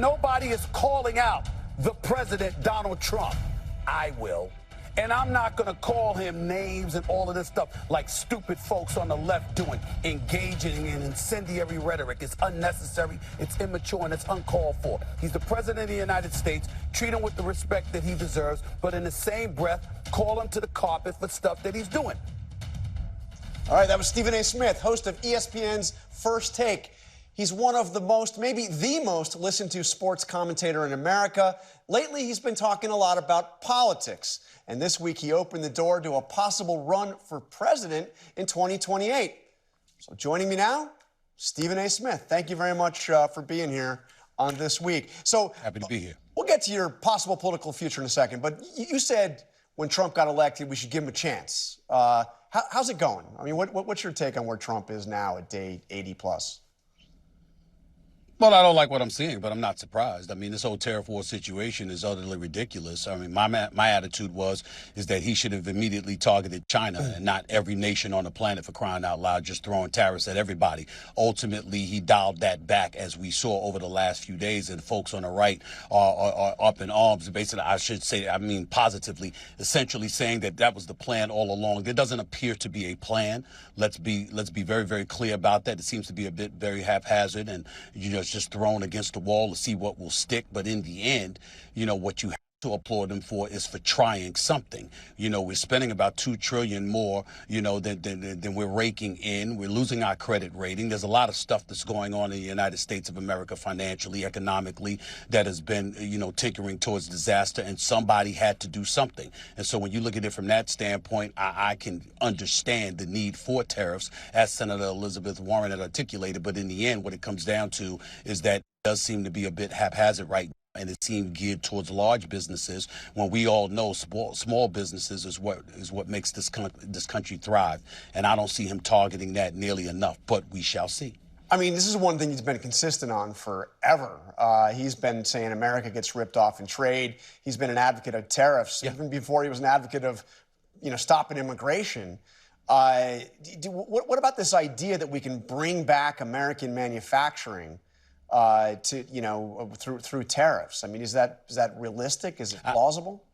Nobody is calling out the president, Donald Trump. I will. And I'm not going to call him names and all of this stuff like stupid folks on the left doing, engaging in incendiary rhetoric. It's unnecessary, it's immature, and it's uncalled for. He's the president of the United States. Treat him with the respect that he deserves, but in the same breath, call him to the carpet for stuff that he's doing. All right, that was Stephen A. Smith, host of ESPN's First Take. He's one of the most, maybe the most listened to sports commentator in America. Lately, he's been talking a lot about politics. And this week, he opened the door to a possible run for president in 2028. So joining me now, Stephen A. Smith. Thank you very much for being here on This Week. So happy to be here. We'll get to your possible political future in a second. But you said when Trump got elected, we should give him a chance. How's it going? I mean, what's your take on where Trump is now at day 80 plus? Well, I don't like what I'm seeing, but I'm not surprised. I mean, this whole tariff war situation is utterly ridiculous. I mean, my attitude is that he should have immediately targeted China and not every nation on the planet, for crying out loud, just throwing tariffs at everybody. Ultimately, he dialed that back, as we saw over the last few days, and folks on the right are up in arms. Basically, I should say, I mean, positively, essentially saying that that was the plan all along. There doesn't appear to be a plan. Let's be very, very clear about that. It seems to be a bit very haphazard, and it's just thrown against the wall to see what will stick. But in the end, what you have to applaud him for is for trying something. We're spending about $2 trillion more, than we're raking in. We're losing our credit rating. There's a lot of stuff that's going on in the United States of America financially, economically, that has been, tinkering towards disaster, and somebody had to do something. And so when you look at it from that standpoint, I can understand the need for tariffs, as Senator Elizabeth Warren had articulated. But in the end, what it comes down to is that it does seem to be a bit haphazard right now. And it seemed geared towards large businesses, when we all know small businesses is what makes this country thrive. And I don't see him targeting that nearly enough, but we shall see. I mean, this is one thing he's been consistent on forever. He's been saying America gets ripped off in trade. He's been an advocate of tariffs, even before he was an advocate of, stopping immigration. What about this idea that we can bring back American manufacturing through tariffs? I mean, is that realistic? Is it plausible?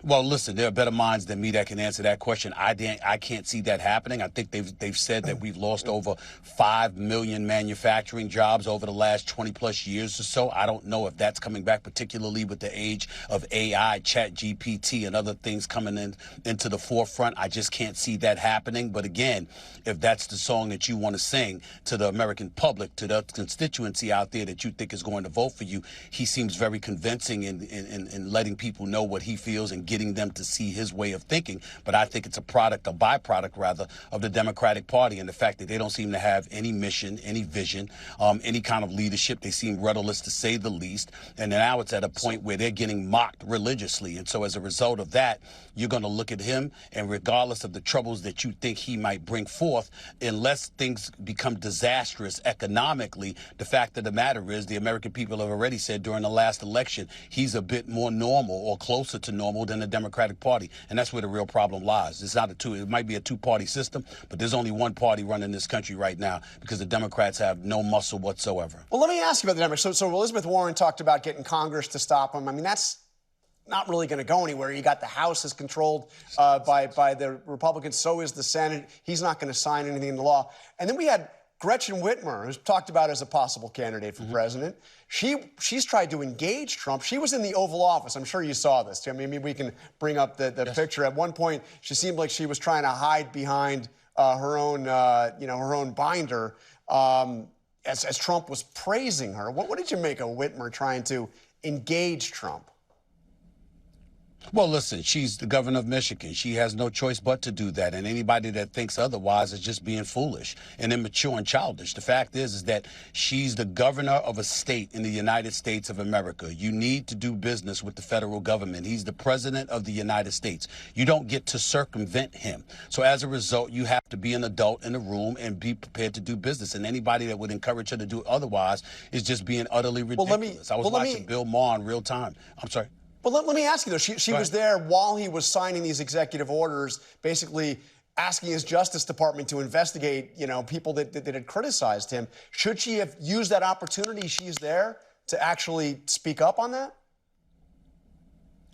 Well, listen, there are better minds than me that can answer that question. I can't see that happening. I think they've said that we've lost over 5 million manufacturing jobs over the last 20 plus years or so. I don't know if that's coming back, particularly with the age of AI, ChatGPT, and other things coming into the forefront. I just can't see that happening. But again, if that's the song that you want to sing to the American public, to the constituency out there that you think is going to vote for you, he seems very convincing in letting people know what he feels and getting them to see his way of thinking. But I think it's a byproduct rather, of the Democratic Party, and the fact that they don't seem to have any mission, any vision, any kind of leadership. They seem rudderless, to say the least. And now it's at a point where they're getting mocked religiously. And so as a result of that, you're going to look at him, and regardless of the troubles that you think he might bring forth, unless things become disastrous economically, the fact of the matter is the American people have already said during the last election, he's a bit more normal or closer to normal than the Democratic Party. And that's where the real problem lies. It might be a two-party system, but there's only one party running this country right now, because the Democrats have no muscle whatsoever. Well, let me ask you about the Democrats. So Elizabeth Warren talked about getting Congress to stop him. I mean, that's not really going to go anywhere. You got the House is controlled by the Republicans. So is the Senate. He's not going to sign anything into law. And then we had Gretchen Whitmer, who's talked about as a possible candidate for president. She's tried to engage Trump. She was in the Oval Office. I'm sure you saw this. I mean, maybe we can bring up the picture. At one point, she seemed like she was trying to hide behind her own binder as Trump was praising her. What did you make of Whitmer trying to engage Trump? Well, listen, she's the governor of Michigan. She has no choice but to do that. And anybody that thinks otherwise is just being foolish and immature and childish. The fact is that she's the governor of a state in the United States of America. You need to do business with the federal government. He's the president of the United States. You don't get to circumvent him. So as a result, you have to be an adult in the room and be prepared to do business. And anybody that would encourage her to do otherwise is just being utterly ridiculous. I was watching Bill Maher in real time. I'm sorry. Well, let me ask you, though. She was there while he was signing these executive orders, basically asking his Justice Department to investigate, people that had criticized him. Should she have used that opportunity she's there to actually speak up on that?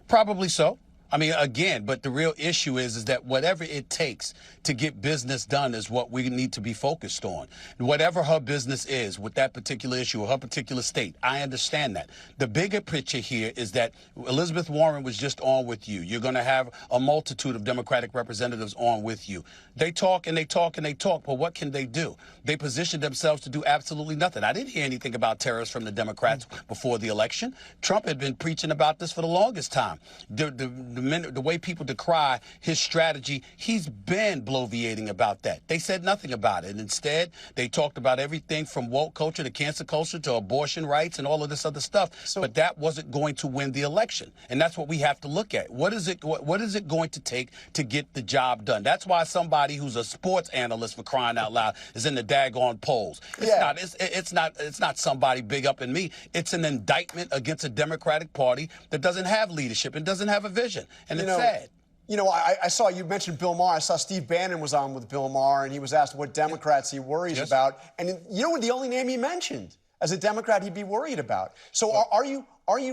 Probably so. I mean, again, but the real issue is that whatever it takes to get business done is what we need to be focused on. Whatever her business is with that particular issue or her particular state, I understand that. The bigger picture here is that Elizabeth Warren was just on with you. You're going to have a multitude of Democratic representatives on with you. They talk and they talk and they talk, but what can they do? They positioned themselves to do absolutely nothing. I didn't hear anything about terrorists from the Democrats before the election. Trump had been preaching about this for the longest time. The way people decry his strategy, he's been bloviating about that. They said nothing about it. Instead, they talked about everything from woke culture to cancer culture to abortion rights and all of this other stuff. But that wasn't going to win the election. And that's what we have to look at. What is it going to take to get the job done? That's why somebody who's a sports analyst, for crying out loud, is in the daggone polls. It's not somebody big up in me. It's an indictment against a Democratic Party that doesn't have leadership and doesn't have a vision. And it's sad. I saw you mentioned Bill Maher. I saw Steve Bannon was on with Bill Maher, and he was asked what Democrats he worries about. And the only name he mentioned as a Democrat he'd be worried about. So are you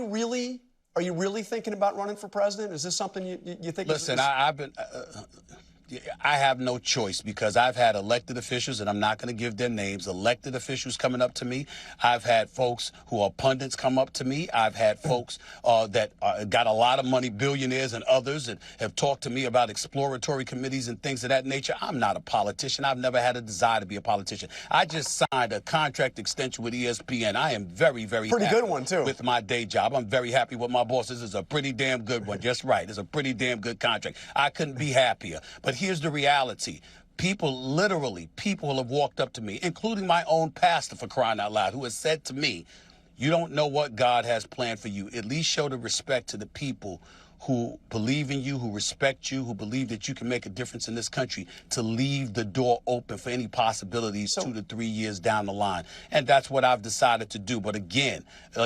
really thinking about running for president? Is this something you think? Listen, I have no choice because I've had elected officials, and I'm not going to give their names, elected officials coming up to me. I've had folks who are pundits come up to me. I've had folks that got a lot of money, billionaires and others, that have talked to me about exploratory committees and things of that nature. I'm not a politician. I've never had a desire to be a politician. I just signed a contract extension with ESPN. I am very, very pretty happy good one, too. With my day job. I'm very happy with my boss. This is a pretty damn good one. Just right. It's a pretty damn good contract. I couldn't be happier. But here's the reality. People have walked up to me, including my own pastor, for crying out loud, who has said to me, you don't know what God has planned for you. At least show the respect to the people who believe in you, who respect you, who believe that you can make a difference in this country, to leave the door open for any possibilities 2 to 3 years down the line. And that's what I've decided to do. But again,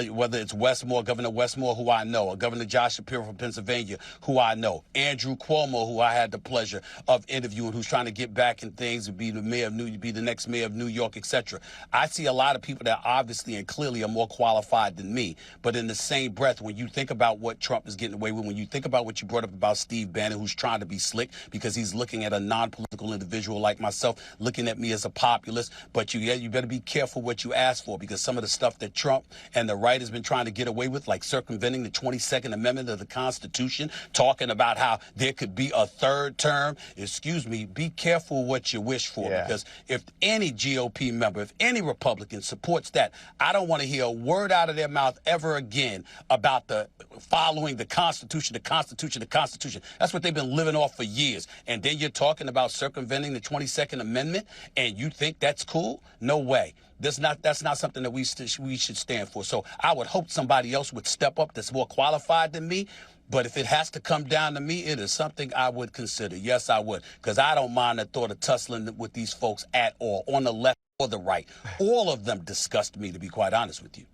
whether it's Governor Westmore, who I know, or Governor Josh Shapiro from Pennsylvania, who I know, Andrew Cuomo, who I had the pleasure of interviewing, who's trying to get back in things and be the next mayor of New York, etc. I see a lot of people that obviously and clearly are more qualified than me. But in the same breath, when you think about what Trump is getting away with, when you think about what you brought up about Steve Bannon, who's trying to be slick because he's looking at a non-political individual like myself, looking at me as a populist. But you better be careful what you ask for, because some of the stuff that Trump and the right has been trying to get away with, like circumventing the 22nd Amendment of the Constitution, talking about how there could be a third term. Excuse me, be careful what you wish for, because if any GOP member, if any Republican supports that, I don't want to hear a word out of their mouth ever again about the following the Constitution, the Constitution, the Constitution. That's what they've been living off for years. And then you're talking about circumventing the 22nd Amendment, and you think that's cool? No way. That's not something that we should stand for. So I would hope somebody else would step up that's more qualified than me. But if it has to come down to me, it is something I would consider. Yes, I would, because I don't mind the thought of tussling with these folks at all, on the left or the right. All of them disgust me, to be quite honest with you.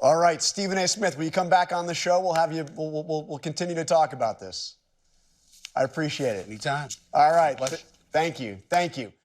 All right, Stephen A. Smith, will you come back on the show? We'll have you. We'll continue to talk about this. I appreciate it. Anytime. All right. Thank you. Thank you.